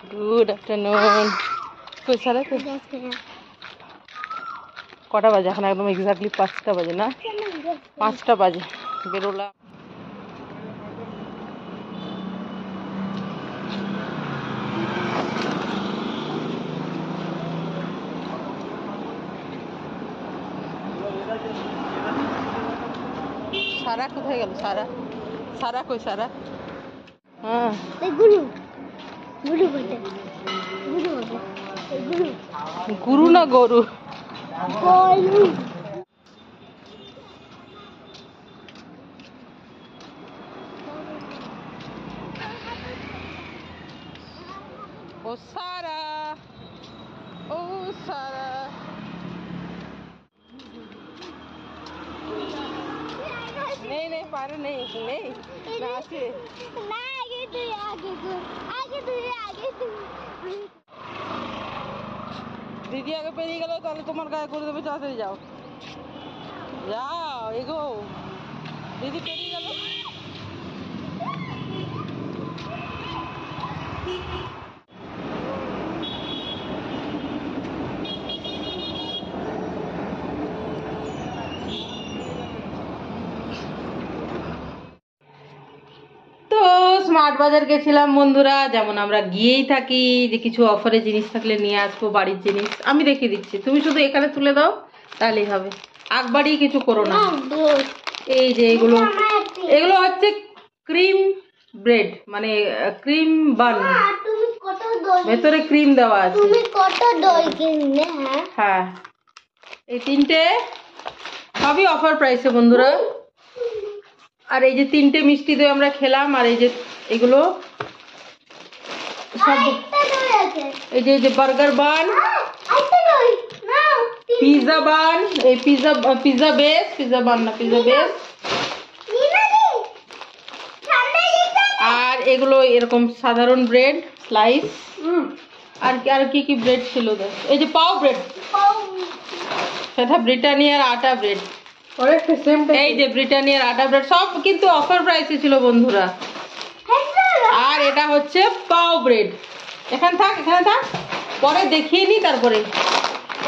Good afternoon. কই সারা তো কটা বাজে এখন? একদম এক্স্যাক্টলি 5টা বাজে না? 5টা বাজে বেরোলাম। সারা কোথায় গেল? সারা সারা কই সারা? হ্যাঁ গুরু গুরু বটে গুরু বটে গুরু গুরু না গরু? গরু ও সারা, ও সারা। नहीं नहीं पार नहीं नहीं ना আছে না আগে তুই আগে তুই দিদি আগে পেরিয়ে গেল তাহলে তোমার গায়ে করে দেবে। তাড়াতাড়ি যাও যাও এগো। দিদি পেরিয়ে গেল। তো স্মার্ট বাজার গেছিলাম বন্ধুরা, যেমন আমরা গিয়েই থাকি যে কিছু অফারে জিনিস থাকলে নিয়ে আসবো, বাড়ির জিনিস। আমি দেখিয়ে দিচ্ছি, তুমি শুধু এখানে তুলে দাও তাহলেই হবে, আগবাড়ি কিছু করো না। এই যে এগুলো এগুলো হচ্ছে ক্রিম ব্রেড, মানে ক্রিম বান, ভেতরে ক্রিম দেওয়া আছে। তুমি কত দই কিনলে? হ্যাঁ এই তিনটে সবই অফার প্রাইসে বন্ধুরা। আর এই যে তিনটে মিষ্টি দই আমরা খেলাম। আর এই যে এগুলো সব, এই যে বার্গার বান, পিৎজা বান, এই পিৎজা বেস, পিৎজা বান না পিৎজা বেস। আর এগুলো এরকম সাধারণ ব্রেড স্লাইস। আর কি কি ব্রেড ছিল দেখ, এই যে পাও ব্রেড, সেটা ব্রিটানিয়ার আটা ব্রেড। এই যে ব্রিটানিয়ার আটা ব্রেড, সব কিন্তু অফার প্রাইসে ছিল বন্ধুরা। আর এটা হচ্ছে পাও ব্রেড। এখানে থাক পরে দেখিয়ে নি। তারপরে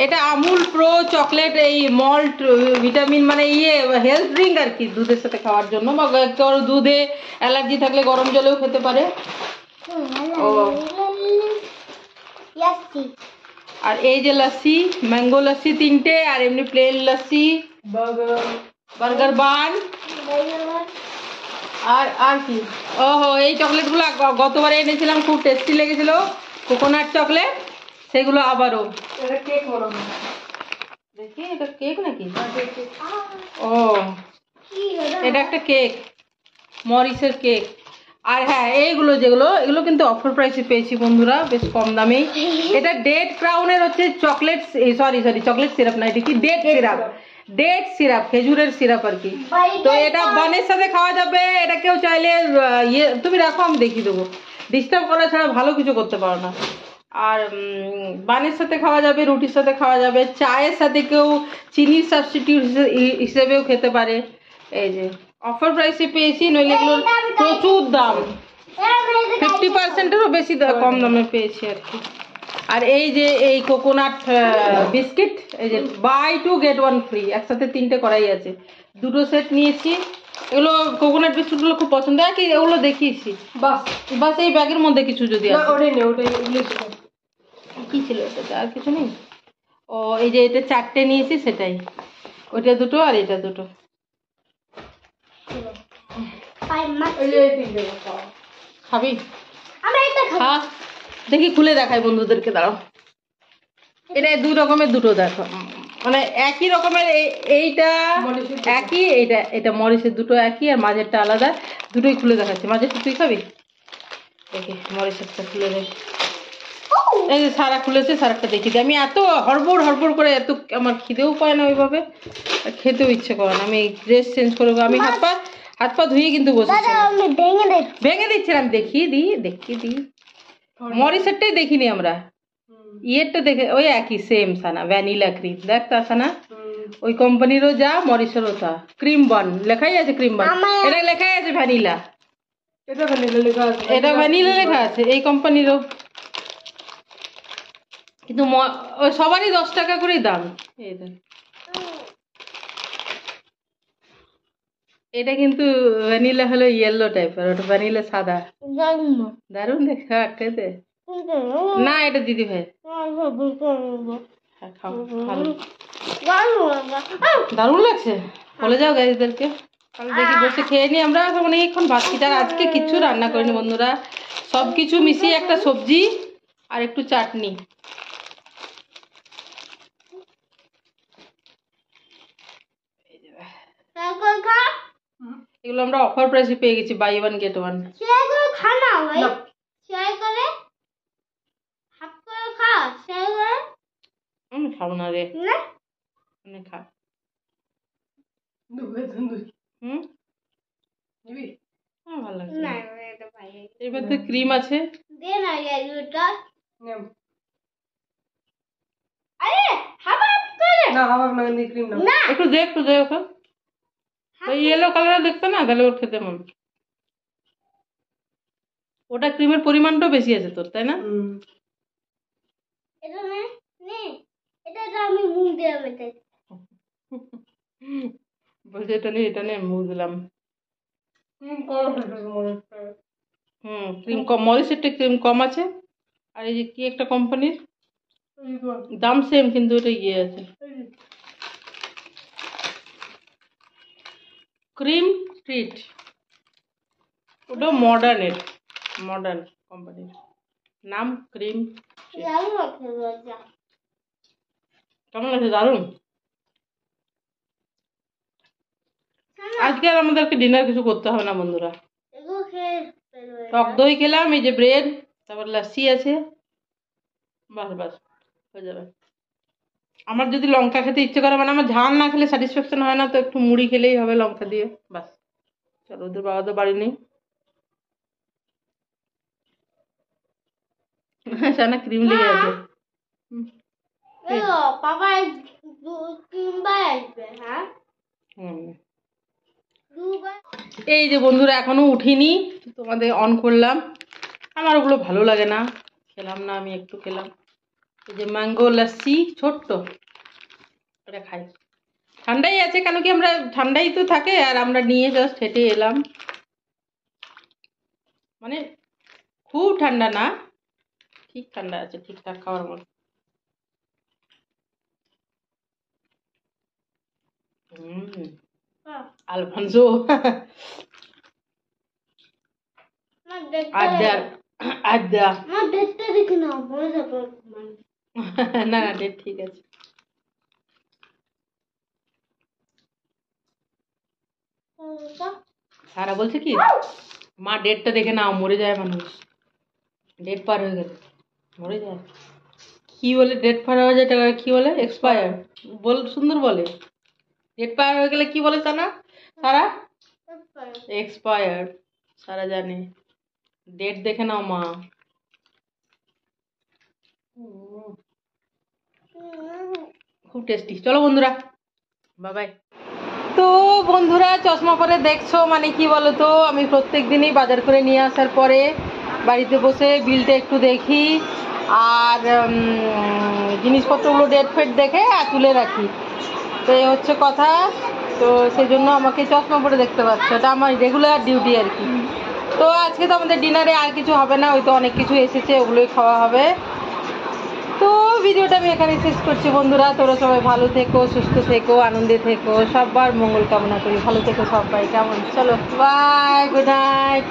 এটা আমুল প্রো চকলেট, এই মল্ট ভিটামিন, মানে হেলথ ড্রিঙ্ক আর কি, দুধের সাথে খাওয়ার জন্য, বা তোর দুধে অ্যালার্জি থাকলে গরম জলেও খেতে পারে। ও আর এই যে লস্যি, ম্যাঙ্গো লস্যি তিনটে, আর এমনি প্লেন লস্যি, বার্গার বান। আর কি, ওহো এই চকলেটগুলো গতবারে এনেছিলাম, খুব টেস্টি লেগেছিল, কোকোনাট চকলেট, সেগুলো আবারও। কেক বলো দেখি, এটা কেক নাকি? ও এটা একটা কেক, মরিসের কেক। আর হ্যাঁ এইগুলো এগুলো কিন্তু অফার প্রাইসে পেয়েছি বন্ধুরা, বেশ কম দামেই। এটা ডেট ক্রাউনের হচ্ছে চকলেট, সরি চকলেট সিরাপ না, এটা কি ডেট সিরাপ, খেজুরের সিরাপ আর কি। তো এটা বানের সাথে খাওয়া যাবে। এটা কেউ চাইলে তুমি রাখো, আমি দেখিয়ে দেবো। ডিস্টার্ব করা ছাড়া ভালো কিছু করতে পারো না। আর বানের সাথে খাওয়া যাবে, রুটির সাথে খাওয়া যাবে, চায়ের সাথে কেউ চিনির সাবস্টিটিউট হিসেবেও খেতে পারে। এই যে অফার প্রাইসে পেয়েছি, নইলে এগুলোর প্রচুর দাম, 50%-এরও বেশি কম দামে পেয়েছি আর কি। আর এই যে এই কোকোনাট বিস্কিট, এই যে বাই 2 get 1 ফ্রি, একসাথে 3টে করাই আছে, 2টো সেট নিয়েছি। এগুলো কোকোনাট বিস্কুটগুলো খুব পছন্দ হয় কি, এগুলো দেখিয়েছি বাস এই ব্যাগের মধ্যে কিছু যদি কি ছিল এটা, আর কিছু নেই। ও এই যে এটা 4টে নিয়েছি, সেটাই, ওইটা 2টো আর এটা 2টো। খাবি? হ্যাঁ দেখি খুলে দেখাই বন্ধুদেরকে, দাঁড়াও। এটা 2 রকমের, 2টো দেখো, মানে একই রকমের। এইটা একই, এটা মরিসের 2টো একই, আর মাঝেরটা আলাদা। 2টোই খুলে দেখাচ্ছি। মাঝেরটা তুই খাবি? দেখি মরিসেরটা খুলে দেখ। এই যে সারা খুলেছে, সারাটা দেখি দিই। আমি এত হড়বড় করে, এত আমার খিদেও পায় না ওইভাবে, খেতেও ইচ্ছে করে না। আমি ড্রেস চেঞ্জ করবো, আমি হাত পা ধুয়ে কিন্তু বসেছি, ভেঙে দিচ্ছিলাম। দেখিয়ে দিই মরিসেরটাই দেখিনি আমরা, ইয়েরটা দেখে ওই একই সেম সানা, ভ্যানিলা ক্রিম দেখ তা সানা, ওই কোম্পানিরও যা, মরিসেরও তা। ক্রিম বান লেখাই আছে, ক্রিম বান, এটা লেখাই আছে ভ্যানিলা, এটা ভ্যানিলা লেখা আছে এই কোম্পানিরও। কিন্তু ওই সবারই 10 টাকা করেই দাম। এই দেখ, এটা কিন্তু ভ্যানিলা হলো ইয়েলো টাইপের, ওটা ভ্যানিলা সাদা। দারুণ দেখা খেতে। না এটা দিদি ভাই। হ্যাঁ, খাও, ভালো। দারুণ লাগছে। বলে যাও গাইজদেরকে, তাহলে দেখি বসে খেয়ে নিই আমরা। অনেকক্ষণ ভাত খেতে, আর আজকে কিচ্ছু রান্না করিনি বন্ধুরা, সব কিছু মিশিয়ে একটা সবজি আর একটু চাটনি। এগুলো আমরা অফার প্রাইসে পেয়ে গেছি, বাই 1 গেট 1। খানা ভাই শেয়ার করে হাফ করে খা, শেয়ার করে। আমি খাবো না রে, না খা। ভালো লাগছে না এটা ভাই এর মধ্যে ক্রিম আছে। দে না এটা আরে হাফ করে না হাফ না নি ক্রিম না। একটু দে ওকে। ওই ইয়েলো কালার দেখতে না, তাহলে ওর খেতে মন। ওটা ক্রিমের পরিমাণটাও বেশি আছে তোর, তাই না? এটা নে নে এটা আমি মুখ দিয়ে মেটাই। বলছে এটা নে মুখ দিলাম। ক্রিম কম, মরিসেরটা ক্রিম কম আছে। আর এই যে কি একটা কোম্পানির দাম সেম, কিন্তু এটা ইয়ে আছে ক্রিম ট্রিট, ওটা মডার্ন কোম্পানির নাম ক্রিম। দারুণ লাগছে। কেমন লাগছে? দারুণ। আজকে আর আমাদেরকে ডিনার কিছু করতে হবে না বন্ধুরা। এগুলো খেয়ে টক দই খেলাম, এই যে ব্রেড, তারপর লাস্সি আছে, বাস হয়ে যাবে। আমার যদি লঙ্কা খেতে ইচ্ছে করে, মানে আমার ঝাল না খেলে স্যাটিসফ্যাকশন হয় না, তো একটু মুড়ি খেলেই হবে লঙ্কা দিয়ে, বাস। চলো, ওদের বাবা তো বাড়ি নেই। সানা ক্রিম লেগে আছে। পাপা তিনবার আসবে। হ্যাঁ এই যে বন্ধুরা এখনো উঠিনি, তোমাদের অন করলাম। আমার ওগুলো ভালো লাগে না, খেলাম না। আমি একটু খেলাম, এই যে ম্যাঙ্গো লাস্সি ছোট্ট, এটা খাই। ঠান্ডাই আছে, কেন কি আমরা ঠান্ডাই তো থাকে, আর আমরা নিয়ে জাস্ট হেঁটে এলাম। মানে খুব ঠান্ডা না, ঠিক ঠান্ডা আছে, ঠিকঠাক খাওয়ার মতো। আলফানসো আড্ডা না ডেট ঠিক আছে। সারা বলছে কি, মা ডেটটা দেখে নাও, মরে যায় মানুষ, ডেট পার হয়ে গেলে মরে যায়। কি বলে ডেট পার হয়ে যায়, কি বলে এক্সপায়ার সুন্দর বলে। ডেট পার হয়ে গেলে কি বলে সারা এক্সপায়ার। সারা জানে, ডেট দেখে নাও মা। খুব টেস্টি। চলো বন্ধুরা, বাই বাই। তো বন্ধুরা, চশমা পরে দেখছো মানে কি বলো তো, আমি প্রত্যেক দিনই বাজার করে নিয়ে আসার পরে বাড়িতে বসে বিলটা একটু দেখি, আর জিনিসপত্রগুলো ডেট ফেট দেখে আর তুলে রাখি। তো এই হচ্ছে কথা। তো সেই জন্য আমাকে চশমা পরে দেখতে পাচ্ছ, এটা আমার রেগুলার ডিউটি আর কি। তো আজকে তো আমাদের ডিনারে আর কিছু হবে না, ওই তো অনেক কিছু এসেছে, ওগুলোই খাওয়া হবে। তো ভিডিওটা আমি এখানে শেষ করছি বন্ধুরা। তোরা সবাই ভালো থেকো, সুস্থ থেকো, আনন্দে থেকো, সবার মঙ্গল কামনা করি। ভালো থেকো সবাই, কেমন? চলো বাই, গুড নাইট।